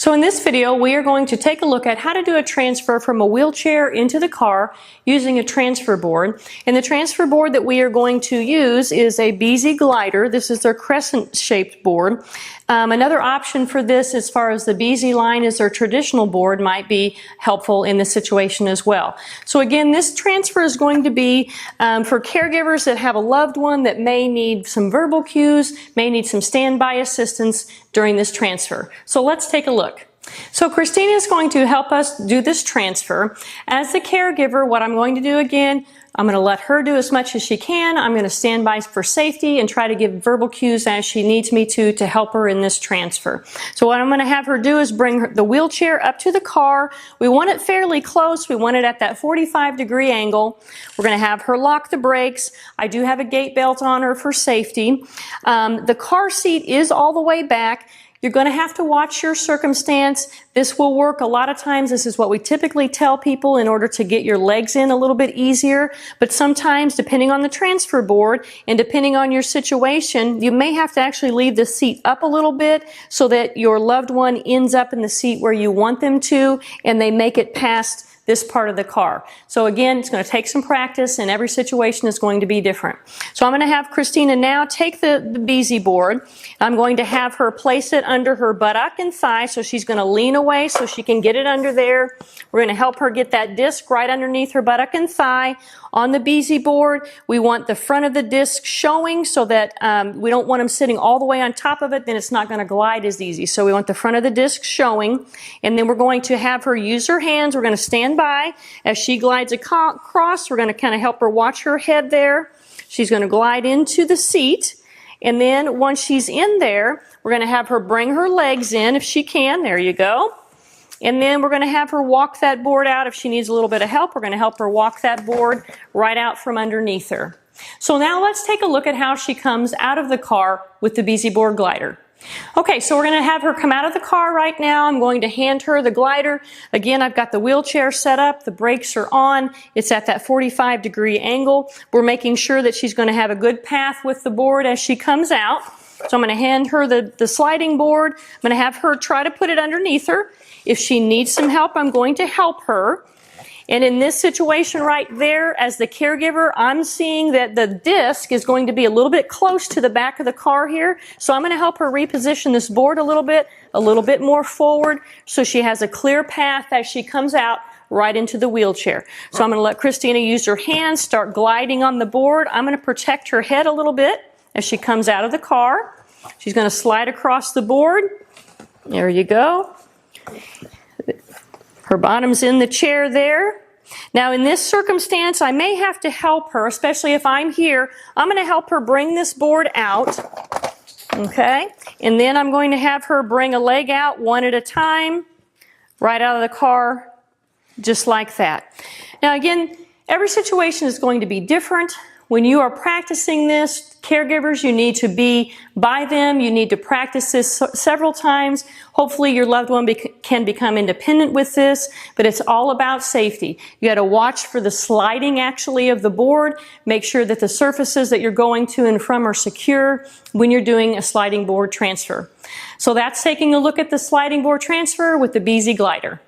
So in this video, we are going to take a look at how to do a transfer from a wheelchair into the car using a transfer board. And the transfer board that we are going to use is a BeasyGlyder. This is their crescent-shaped board. Another option for this, as far as the Beasy line, is their traditional board might be helpful in this situation as well. So again, this transfer is going to be for caregivers that have a loved one that may need some verbal cues, may need some standby assistance during this transfer. So let's take a look. So Christina is going to help us do this transfer. As the caregiver, what I'm going to do again, I'm going to let her do as much as she can. I'm going to stand by for safety and try to give verbal cues as she needs me to help her in this transfer. So what I'm going to have her do is bring the wheelchair up to the car. We want it fairly close. We want it at that 45-degree angle. We're going to have her lock the brakes. I do have a gait belt on her for safety. The car seat is all the way back. You're going to have to watch your circumstance. This will work a lot of times. This is what we typically tell people in order to get your legs in a little bit easier. But sometimes, depending on the transfer board and depending on your situation, you may have to actually leave the seat up a little bit so that your loved one ends up in the seat where you want them to and they make it past this part of the car. So again, it's going to take some practice and every situation is going to be different. So I'm going to have Christina now take the Beasy board. I'm going to have her place it under her buttock and thigh, so she's going to lean away so she can get it under there. We're going to help her get that disc right underneath her buttock and thigh. On the Beasy board, we want the front of the disc showing so that we don't want them sitting all the way on top of it, then it's not going to glide as easy. So we want the front of the disc showing, and then we're going to have her use her hands. We're going to stand by as she glides across. We're going to kind of help her watch her head there. She's going to glide into the seat, and then once she's in there, we're going to have her bring her legs in if she can. There you go. And then we're going to have her walk that board out. If she needs a little bit of help, we're going to help her walk that board right out from underneath her. So now let's take a look at how she comes out of the car with the Beasy Board glider. Okay, so we're going to have her come out of the car right now. I'm going to hand her the glider. Again, I've got the wheelchair set up. The brakes are on. It's at that 45-degree angle. We're making sure that she's going to have a good path with the board as she comes out. So I'm going to hand her the sliding board. I'm going to have her try to put it underneath her. If she needs some help, I'm going to help her. And in this situation right there, as the caregiver, I'm seeing that the disc is going to be a little bit close to the back of the car here. So I'm going to help her reposition this board a little bit more forward, so she has a clear path as she comes out right into the wheelchair. So I'm going to let Christina use her hands, start gliding on the board. I'm going to protect her head a little bit as she comes out of the car. She's going to slide across the board. There you go. Her bottom's in the chair there. Now in this circumstance, I may have to help her, especially if I'm here. I'm going to help her bring this board out. Okay? And then I'm going to have her bring a leg out one at a time, right out of the car, just like that. Now again, every situation is going to be different. When you are practicing this, caregivers, you need to be by them. You need to practice this several times. Hopefully your loved one can become independent with this, but it's all about safety. You got to watch for the sliding actually of the board. Make sure that the surfaces that you're going to and from are secure when you're doing a sliding board transfer. So that's taking a look at the sliding board transfer with the BeasyGlyder.